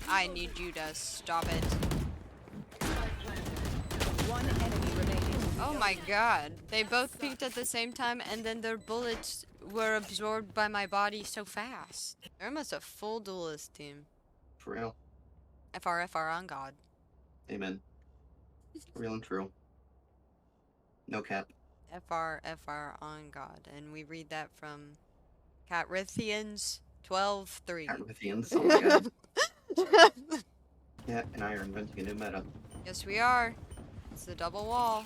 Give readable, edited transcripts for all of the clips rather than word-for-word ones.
I need you to stop it. One enemy remaining. Oh my god. They both peeked at the same time and then their bullets were absorbed by my body so fast. They're almost a full duelist team. For real. FR on God. Amen. Real and true. No cap. FR on God. And we read that from Catrithians 12:3. Catrithians, oh my god. Yeah, and I are inventing a new meta. Yes, we are. It's the double wall.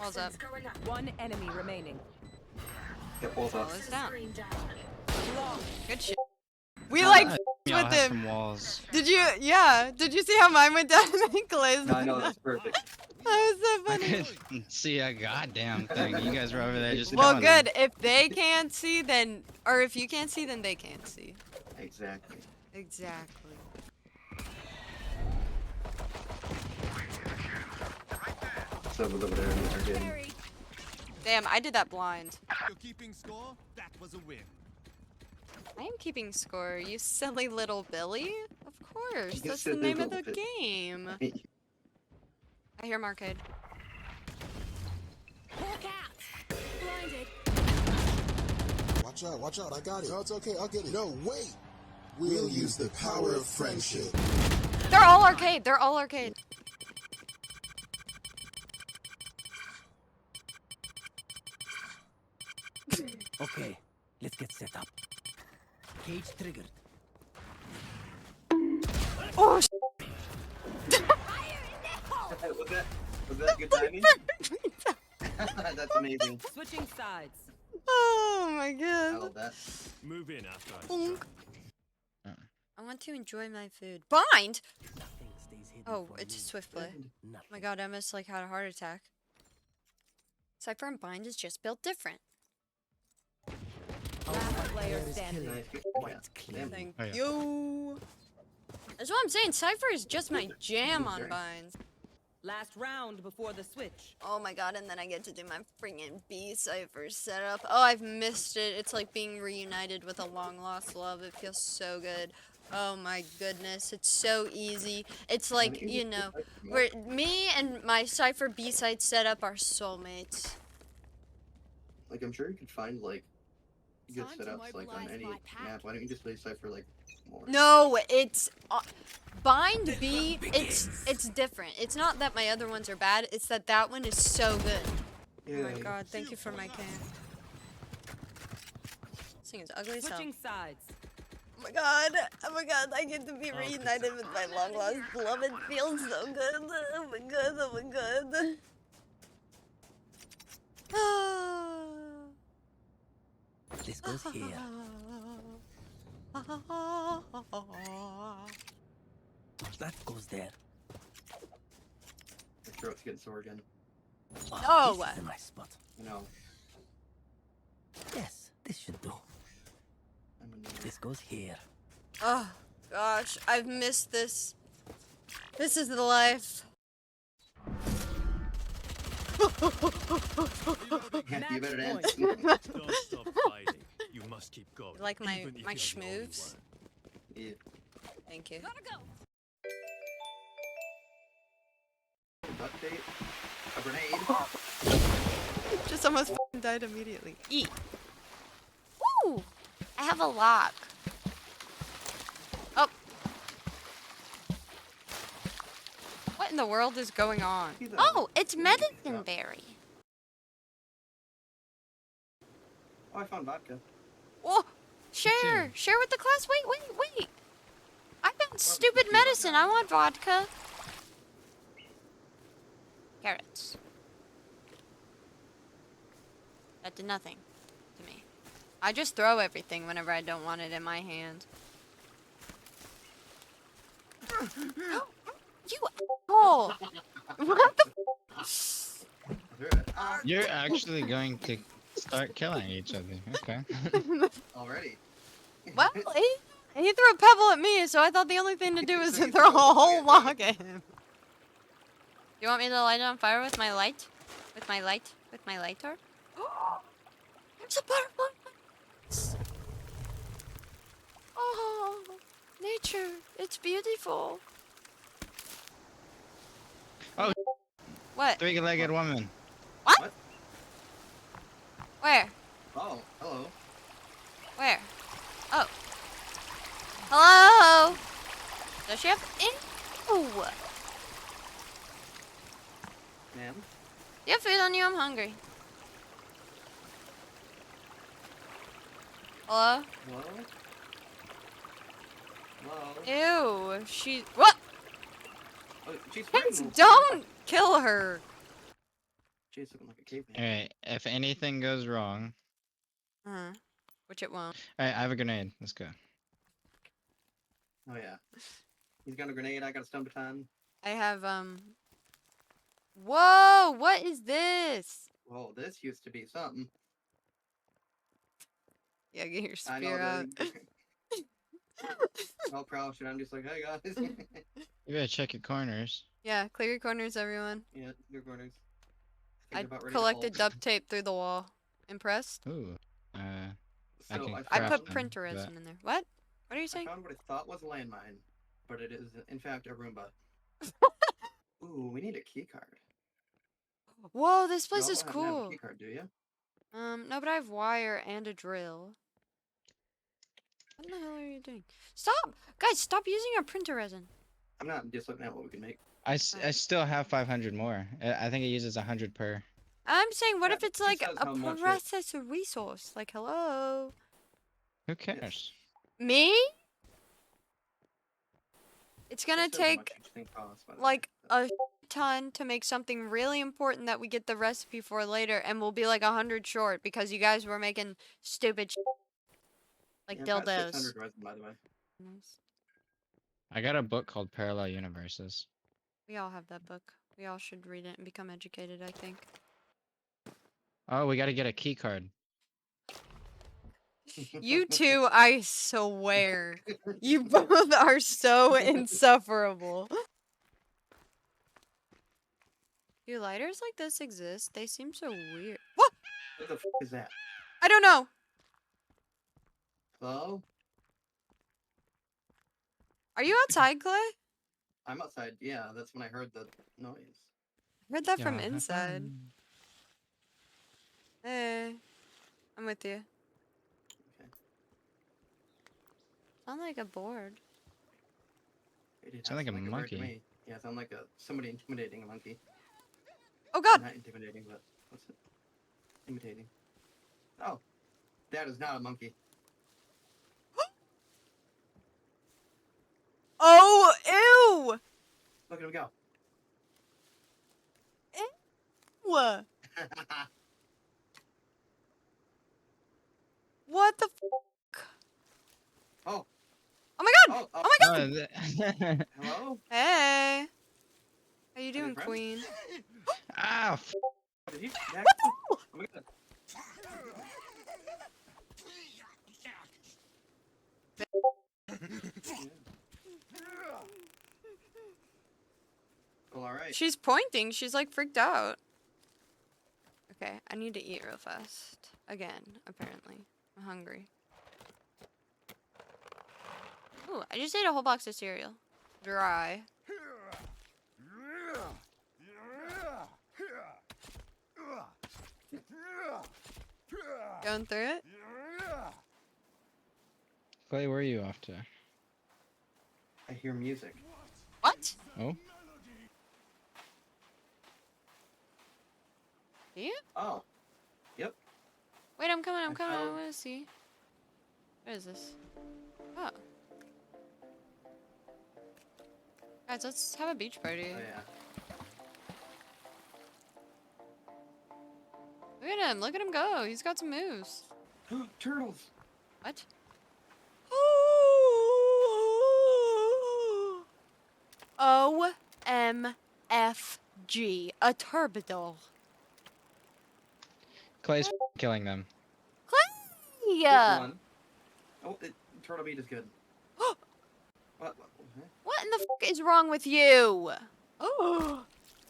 Wall's up. One enemy remaining. Get walls up. Wall is down. Long. Good shit. We like Y'all with have him. some walls. Did you? Yeah. Did you see how mine went down in Clay's? No, I know, that's perfect. That was so I funny. couldn't see a goddamn thing. You guys were over there just Well, going. good. If they can't see, then, or if you can't see, then they can't see. Exactly. Exactly. Someone's over there and they're getting. Damn, I did that blind. You're keeping score? That was a win. I am keeping score, you silly little Billy. Of course, You that's the silly name of little the game. I hear Marcade. Watch out, I got it. No, it's okay, I'll get it. No, wait! We'll use the power of friendship. They're all arcade. They're all arcade. Okay, let's get set up. Cage triggered. Oh, was that good timing? That's amazing. Switching sides. oh my I god. love that. Move in after I Bonk. I want to enjoy my food. Bind? Nothing stays hidden Oh, from it's me. swift play. Oh Nothing. my god, I almost like had a heart attack. Cypher and Bind is just built different. Last player standing. Nice. White clean. Thank Oh, yeah. you. That's what I'm saying. Cypher is just my jam on binds. Last round before the switch. Oh my god, and then I get to do my freaking B Cypher setup. Oh, I've missed it. It's like being reunited with a long lost love. It feels so good. Oh my goodness, it's so easy. It's like, you know, where me and my Cypher B side setup are soulmates. Like, I'm sure you could find, like, good setups, like, on any map. Why don't you just play Cypher, like, more? No, it's Bind B. It's different. It's not that my other ones are bad. It's that that one is so good. Yeah. Oh my god, thank you for my can. This thing is ugly as hell. Switching sides. Oh my god, I get to be reunited with my long lost beloved. It feels so good. Oh my god, oh my god. This goes here. That goes there. My throat's getting sore again. Oh. This is a nice spot. You know, Yes, this should do. I'm a noob. This goes here. Oh gosh, I've missed this. This is the life. Yeah, you better Match dance. don't stop fighting. You must keep going. You like my even if my you're the only schmoves? one. Yeah. Thank you. Duct tape. A grenade. Just almost f***ing died immediately. Eat. Woo! I have a lock. Oh. What in the world is going on? Oh, it's medicine berry. Oh, I found vodka. Oh, share with the class. Wait. I found stupid medicine. I want vodka. Carrots. That did nothing to me. I just throw everything whenever I don't want it in my hand. You asshole! What the You're actually going to start killing each other. Okay. Already. Well, he threw a pebble at me, so I thought the only thing to do was to throw a whole log at him. You want me to light it on fire with my light? With my lighter? There's a butterfly! Oh, nature. It's beautiful. Oh, What? three-legged woman. What? What? Where? Oh, hello. Where? Oh. Hello? Does she have Ew. Ma'am? You have food on you? I'm hungry. Hello? Hello? Hello? Ew. She. What? Oh, she's Kids, frightened. don't kill her. She's looking like a caveman. Alright, if anything goes wrong... Which it won't. Alright, I have a grenade. Let's go. Oh yeah. He's got a grenade, I got a stun baton. I have, Whoa! What is this? Whoa, this used to be something. Yeah, get your I spear out. know all proud shit. I'm just like, hey guys. You better check your corners. Yeah, clear your corners, everyone. Yeah, your corners. I About ready to collected fall. duct tape through the wall. Impressed? Ooh. I So can I craft put them, printer but- resin in there. What? What are you I saying? found what I thought was a landmine, but it is in fact a Roomba. Ooh, we need a key card. Whoa, this You place all is have cool. a key card, do you? No, but I have wire and a drill. What the hell are you doing? Stop! Guys, stop using our printer resin. I'm not just looking at what we can make. I still have 500 more. I think it uses 100 per. I'm saying, what Yeah, if it's it like says a how much it- process resource? Like, hello? Who cares? Me? It's It gonna says how much take each thing costs, by the way. like a ton to make something really important that we get the recipe for later, and we'll be like 100 short because you guys were making stupid like Yeah, I've got dildos. 600 resin, by the way. I got a book called Parallel Universes. We all have that book. We all should read it and become educated, I think. Oh, we gotta get a key card. You two, I swear. You both are so insufferable. Do lighters like this exist? They seem so weird. What? What the f is that? I don't know. Hello? Are you outside, Clay? I'm outside. Yeah, that's when I heard the noise. I heard that from Yeah, have inside. fun. Hey, I'm with you. Okay. Sound like a board. It did Sound not like a bird to monkey. me. Yeah, sound like somebody intimidating a monkey. Oh God! Not intimidating, but what's it? Imitating. Oh, that is not a monkey. Oh, ew! Look at him go. Ew! What the f? Oh. Oh my God! Oh, Oh my God! Hello? Hey! How you Are doing, they friends? Queen? Ah, f Did he? Oh my God. Well, alright. She's pointing. She's like freaked out. Okay, I need to eat real fast. Again, apparently. I'm hungry. Ooh, I just ate a whole box of cereal. Dry. Going through it? Clay, where are you off to? I hear music. What? Oh? Do you? Oh. Yep. Wait, I'm coming, I'm I coming. I found- want to see. What is this? Oh. Guys, let's have a beach party. Oh yeah. Look at him go. He's got some moves. Turtles. What? OMFG. A turbidol. Clay's killing them. Which Yeah. one? Oh, turtle meat is good. What? What in the f is wrong with you? Oh.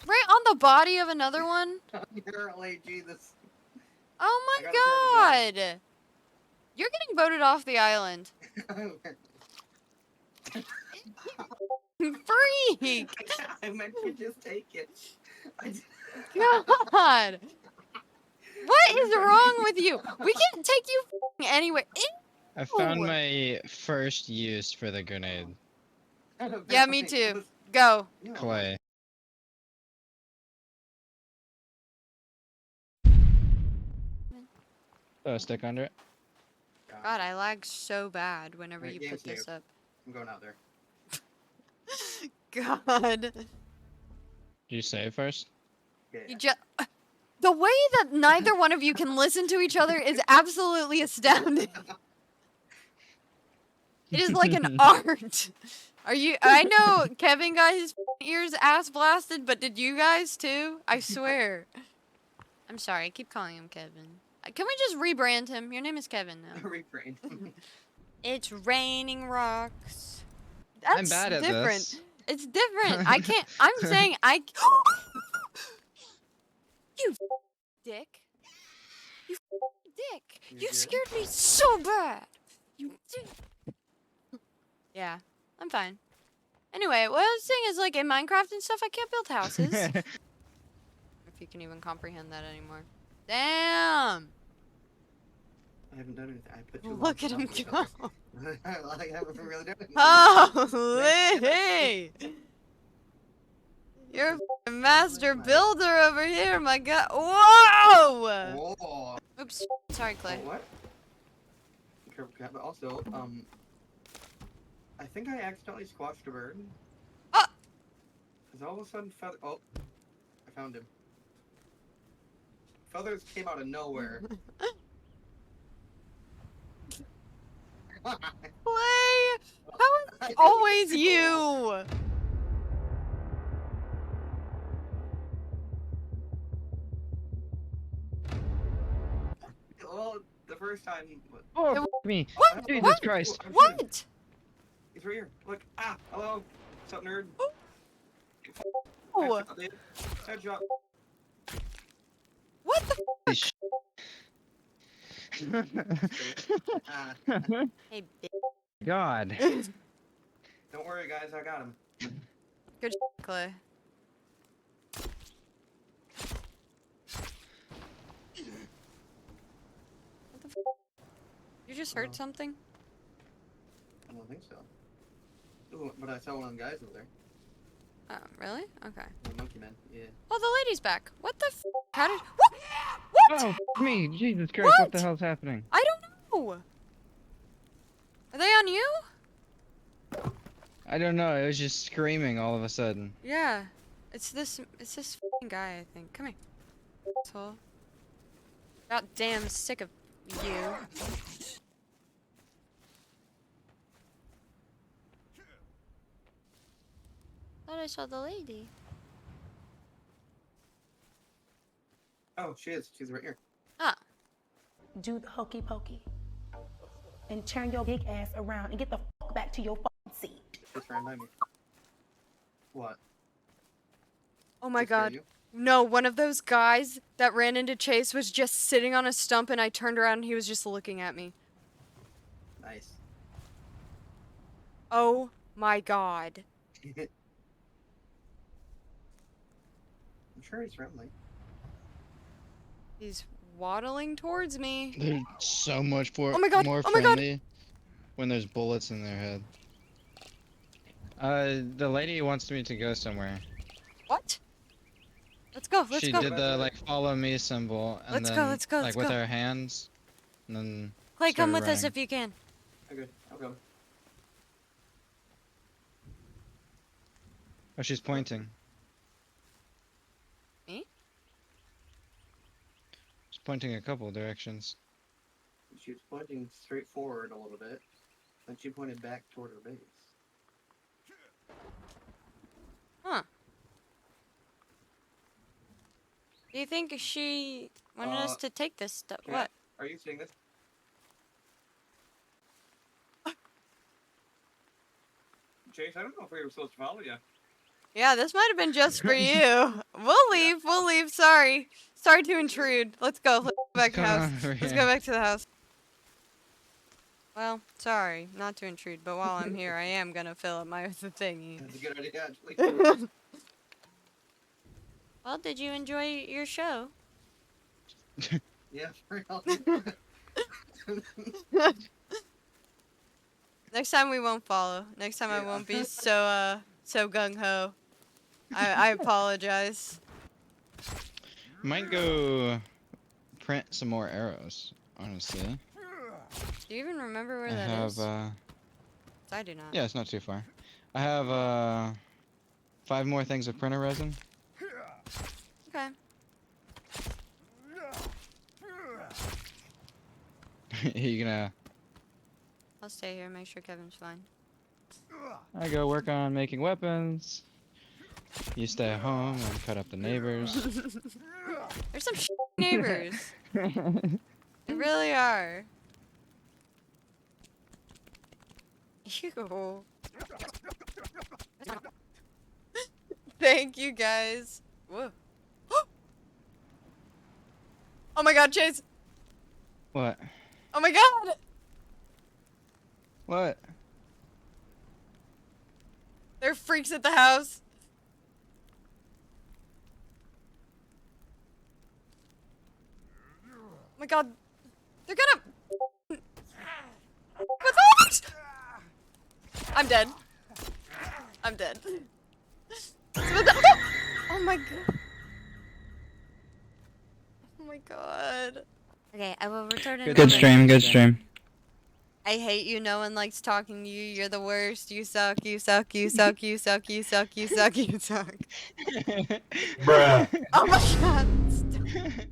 Right on the body of another one? Apparently, Jesus. Oh I my got a God. You're getting voted off the island. Freak! I meant to just take it. God! What is wrong with you? We can take you anywhere. I found Ew. my first use for the grenade. Yeah, me too. Go. Clay. Throw a stick under it. God, I lag so bad whenever Alright, you game put this saved. up. I'm going out there. God. Did you save first? Yeah. You just... The way that neither one of you can listen to each other is absolutely astounding. It is like an art. Are you... I know Kevin got his ears ass blasted, but did you guys too? I swear. I'm sorry, I keep calling him Kevin. Can we just rebrand him? Your name is Kevin now. Refrain. It's raining rocks. I'm That's bad at different. this. It's different. I can't... I'm saying I... You dick. You dick. You You good? scared me so bad. You dick. Yeah, I'm fine. Anyway, what I was saying is, like, in Minecraft and stuff, I can't build houses. If you can even comprehend that anymore. Damn! I haven't done anything. I put two Look at him logs go. on the other. I haven't really done anything. Holy! You're a master builder over here, my god. Whoa! Oh. Oops. Sorry, Clay. What? Careful, cat. But also, I think I accidentally squashed a bird. Ah! Cause all of a sudden, oh, I found him. Feathers came out of nowhere. Clay! How is it always you? Well, the first time. Oh, It- f me. What? Jesus What? Christ. What? He's right here. Look. Ah, hello. What's up, nerd? Oh. Headshot, dude. Headshot. What the? Holy sh- Ah, Hey, God. don't worry, guys. I got him. good Clay. What the? You just heard something? I don't think so. Ooh, but I saw one of them guys over there. Oh, really? Okay. The monkey man. Yeah. Oh, the lady's back. What the? How did? What? What? Oh, f me. Jesus Christ. What the What? hell's happening? I don't know. Are they on you? I don't know. It was just screaming all of a sudden. Yeah. It's this f***ing guy, I think. Come here. Asshole. God damn sick of you. Thought I saw the lady. Oh, she is. She's right here. Ah. Do the hokey pokey and turn your big ass around and get the fuck back to your fucking seat. Just ran by me. What? Oh my She scared god. you? No, one of those guys that ran into Chase was just sitting on a stump and I turned around and he was just looking at me. Nice. Oh my god. I'm sure he's friendly. He's waddling towards me. They're so much more, Oh my God, more oh my God. friendly when there's bullets in their head. The lady wants me to go somewhere. What? Let's go, let's She go. did the, like, follow me symbol, and Let's then, go, let's go, like, let's with go. her hands, and then Clay, come started with us running. if you can. Okay, I'll go. Oh, she's pointing. Me? She's pointing a couple directions. She was pointing straight forward a little bit, then she pointed back toward her base. Huh. Do you think she wanted us to take this stuff? Kat, What? Are you seeing this? Chase, I don't know if we were supposed to follow you. Yeah, this might have been just for you. We'll leave, we'll leave. Sorry. Sorry to intrude. Let's go. Let's go back to the Come house. on over Let's here. go back to the house. Well, sorry, not to intrude, but while I'm here, I am gonna fill up my thingy. That's a good idea, actually. Well, did you enjoy your show? Yeah, for real. Next time we won't follow. Next time I Yeah. won't be so gung ho. I apologize. Might go print some more arrows, honestly. Do you even remember where I that have, is? 'Cause I do not. yeah, it's not too far. I have, 5 more things of printer resin. Okay. You gonna... I'll stay here and make sure Kevin's fine. I go work on making weapons. You stay at home and cut up the neighbors. There's some neighbors. They really are. Ew. Thank you guys. Whoa. Oh my god, Chase! What? Oh my god! What? There are freaks at the house. Oh my god. They're gonna... What's that? I'm dead. I'm dead. Oh my god. Oh my god. Okay, I will return in Good stream, good stream. I hate you. No one likes talking to you. You're the worst. You suck. You suck. You suck. You suck. You suck. You suck. You suck. Bruh. Oh my god. Stop.